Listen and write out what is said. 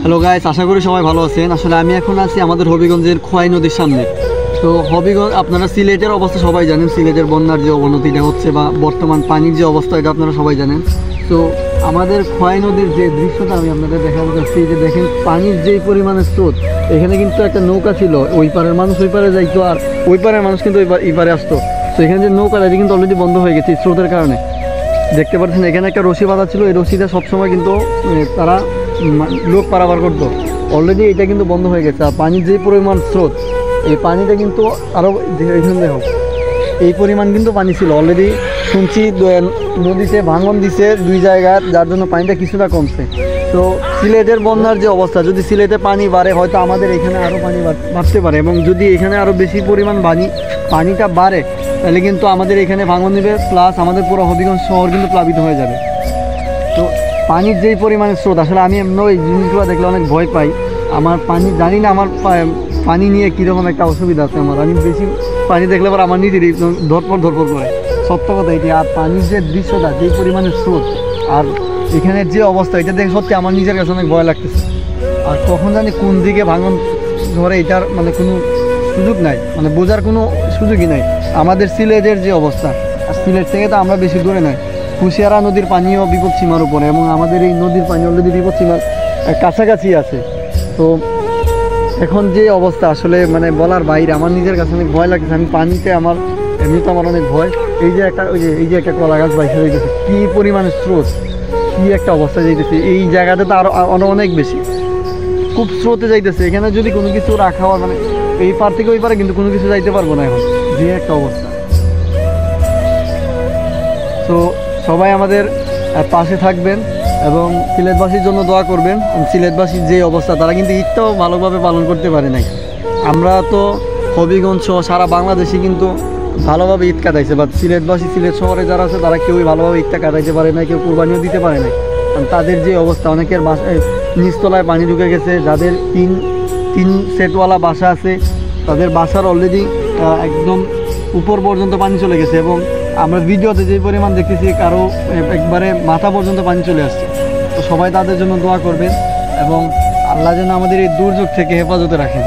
Hello guys, আশা করি সবাই ভালো আছেন। আসলে আমি এখন আছি আমাদের হবিগঞ্জের খোয়াই নদীর সামনে। তো হবিগঞ্জ, আপনারা সিলেটের অবস্থা সবাই জানেন, সিলেটের বন্যার যে অবনতিটা হচ্ছে বা বর্তমান পানির যে অবস্থা, এটা আপনারা সবাই জানেন। তো আমাদের খোয়াই নদীর যে দৃশ্যটা আমি আপনাদের দেখাবো চাচ্ছি, যে দেখেন পানির যেই পরিমাণের স্রোত। এখানে কিন্তু একটা নৌকা ছিল, ওই পারের মানুষ ওই পারে যাইতো, আর ওই পারের মানুষ কিন্তু এই পারে আসতো। তো এখানে যে নৌকাটা, এটা কিন্তু অলরেডি বন্ধ হয়ে গেছে স্রোতের কারণে। দেখতে পাচ্ছেন এখানে একটা রশি বাঁধা ছিল, এই রশিটা সবসময় কিন্তু তারা লোক পারাবার করতো। অলরেডি এটা কিন্তু বন্ধ হয়ে গেছে। আর পানির যে পরিমাণ স্রোত, এই পানিটা কিন্তু আরও এখানে দেখো এই পরিমাণ কিন্তু পানি ছিল। অলরেডি শুনছি নদীতে ভাঙন দিছে 2 জায়গায়, যার জন্য পানিটা কিছুটা কমছে। তো সিলেটের বন্যার যে অবস্থা, যদি সিলেটে পানি বাড়ে, হয়তো আমাদের এখানে আরও পানি বাড়তে পারে, এবং যদি এখানে আরও বেশি পরিমাণ পানিটা বাড়ে, তাহলে কিন্তু আমাদের এখানে ভাঙন দিবে, প্লাস আমাদের পুরো হবিগঞ্জ শহর কিন্তু প্লাবিত হয়ে যাবে। তো পানির যেই পরিমাণের স্রোত, আসলে আমি এমন এই জিনিসগুলো দেখলে অনেক ভয় পাই। আমার পানি জানি না, আমার পানি নিয়ে কীরকম একটা অসুবিধা আছে আমার। আমি বেশি পানি দেখলে পর আমার নিজেরই ধরপড় করে, সত্য কথা এটি। আর পানির যে দৃশ্যটা, যেই পরিমাণের স্রোত আর এখানের যে অবস্থা, এটা দেখে সত্যি আমার নিজের কাছে অনেক ভয় লাগতেছে। আর কখন জানি কোন দিকে ভাঙন ধরে, এটার মানে কোনো সুযোগ নাই, মানে বোঝার কোনো সুযোগই নাই। আমাদের সিলেটের যে অবস্থা, আর সিলেট থেকে তো আমরা বেশি দূরে নয়, কুশিয়ারা নদীর পানিও বিপদ সীমার উপরে, এবং আমাদের এই নদীর পানি অলরেডি বিপদ সীমার কাছাকাছি আছে। তো এখন যে অবস্থা, আসলে মানে বলার বাইরে। আমার নিজের কাছে অনেক ভয় লাগছে। আমি পানিতে আমার এমনিতে আমার অনেক ভয়। এই যে একটা কলা গাছ বাইসে যাইতেছে, কী পরিমাণে স্রোত, কী একটা অবস্থা যাইতেছে। এই জায়গাতে তো আরও অনেক বেশি, খুব স্রোতে যাইতেছে। এখানে যদি কোনো কিছু রাখা হয়, মানে এই পার থেকে ওই পারে কিন্তু কোনো কিছু যাইতে পারবো না এখন, যে একটা অবস্থা। তো সবাই আমাদের পাশে থাকবেন এবং সিলেটবাসীর জন্য দোয়া করবেন। সিলেটবাসীর যে অবস্থা, তারা কিন্তু ঈদটাও ভালোভাবে পালন করতে পারে নাই। আমরা তো হবিগঞ্জ সহ সারা বাংলাদেশে কিন্তু ভালোভাবে ঈদ কাটাইছে, বাট সিলেটবাসী, সিলেট শহরে যারা আছে, তারা কেউই ভালোভাবে ঈদটা কাটাইতে পারে না, কেউ কোরবানিও দিতে পারে না। কারণ তাদের যে অবস্থা, অনেকের বাসায় নিচতলায় পানি ঢুকে গেছে, যাদের তিন সেটওয়ালা বাসা আছে, তাদের বাসার অলরেডি একদম উপর পর্যন্ত পানি চলে গেছে। এবং আমরা ভিডিওতে যে পরিমাণ দেখতেছি, কারো একবারে মাথা পর্যন্ত পানি চলে আসছে। তো সবাই তাদের জন্য দোয়া করবেন, এবং আল্লাহ যেন আমাদের এই দুর্যোগ থেকে হেফাজতে রাখেন।